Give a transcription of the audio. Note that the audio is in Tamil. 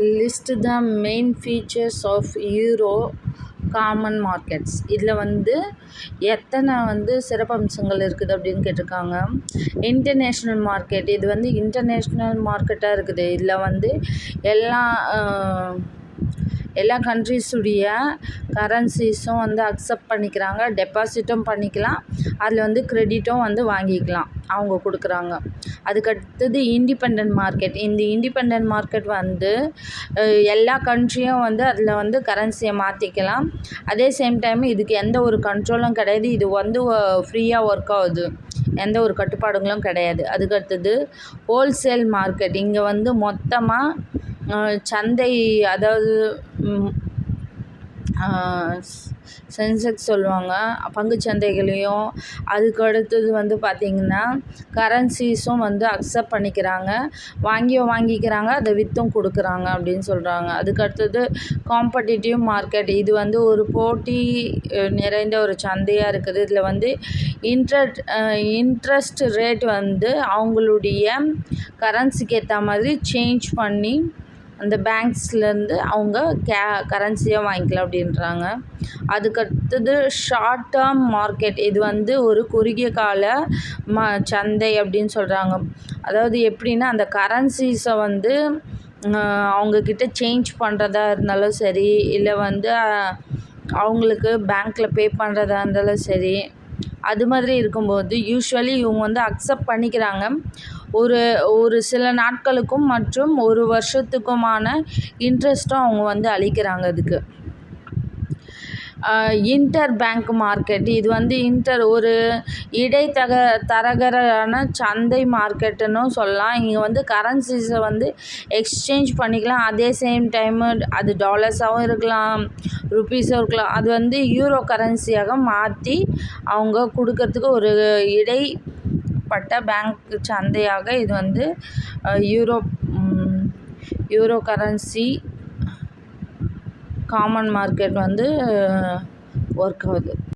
List the main features of Euro common markets. இதில் எத்தனை சிறப்பம்சங்கள் இருக்குது அப்படின்னு கேட்டிருக்காங்க. இன்டர்நேஷ்னல் மார்க்கெட், இது இன்டர்நேஷ்னல் மார்க்கெட்டாக இருக்குது. இதில் எல்லா கண்ட்ரிஸுடைய கரன்சிஸும் அக்செப்ட் பண்ணிக்கிறாங்க, டெபாசிட்டும் பண்ணிக்கலாம், அதில் க்ரெடிட்டும் வாங்கிக்கலாம், அவங்க கொடுக்குறாங்க. அதுக்கடுத்தது இண்டிபெண்ட் மார்க்கெட். இந்த இண்டிபெண்ட் மார்க்கெட் எல்லா கண்ட்ரியும் அதில் கரன்சியை மாற்றிக்கலாம். அதே சேம் டைம் இதுக்கு எந்த ஒரு கண்ட்ரோலும் கிடையாது. இது ஃப்ரீயாக ஒர்க் ஆகுது, எந்த ஒரு கட்டுப்பாடுகளும் கிடையாது. அதுக்கடுத்தது ஹோல்சேல் மார்க்கெட். இங்கே மொத்தமாக சந்தை, அதாவது சென்செக்ஸ் சொல்லுவாங்க, பங்குச்சந்தைகளையும். அதுக்கு அடுத்தது பார்த்திங்கன்னா கரன்சிஸும் அக்செப்ட் பண்ணிக்கிறாங்க, வாங்கிக்கிறாங்க, அதை விற்றும் கொடுக்குறாங்க அப்படின்னு சொல்கிறாங்க. அதுக்கு அடுத்தது காம்படிட்டிவ் மார்க்கெட். இது ஒரு போட்டி நிறைந்த ஒரு சந்தையாக இருக்குது. இதில் இன்ட்ரெஸ்ட் ரேட் அவங்களுடைய கரன்சிக்கு ஏற்ற மாதிரி சேஞ்ச் பண்ணி அந்த பேங்க்ஸ்லேருந்து அவங்க கரன்சியாக வாங்கிக்கலாம் அப்படின்றாங்க. அதுக்கடுத்தது ஷார்ட் டேர்ம் மார்க்கெட். இது ஒரு குறுகிய கால சந்தை அப்படின்னு சொல்கிறாங்க. அதாவது எப்படின்னா, அந்த கரன்சிஸை அவங்கக்கிட்ட சேஞ்ச் பண்ணுறதா இருந்தாலும் சரி, இல்லை அவங்களுக்கு பேங்க்கில் பே பண்ணுறதா இருந்தாலும் சரி, அது மாதிரி இருக்கும்போது யூஸ்வலி இவங்க அக்செப்ட் பண்ணிக்கிறாங்க. ஒரு சில நாட்களுக்கும் மற்றும் ஒரு வருஷத்துக்குமான இன்ட்ரெஸ்ட்டும் அவங்க அளிக்கிறாங்க. அதுக்கு இன்டர் பேங்க் மார்க்கெட். இது ஒரு தரகரான சந்தை மார்க்கெட்டுன்னு சொல்லலாம். இங்கே கரன்சிஸை எக்ஸ்சேஞ்ச் பண்ணிக்கலாம். அதே சேம் டைமு அது டாலர்ஸாகவும் இருக்கலாம், ருப்பீஸும் இருக்கலாம். அது யூரோ கரன்சியாக மாற்றி அவங்க கொடுக்கறதுக்கு ஒரு இடைப்பட்ட பேங்க் சந்தையாக இது euro currency common market work ஆகுது.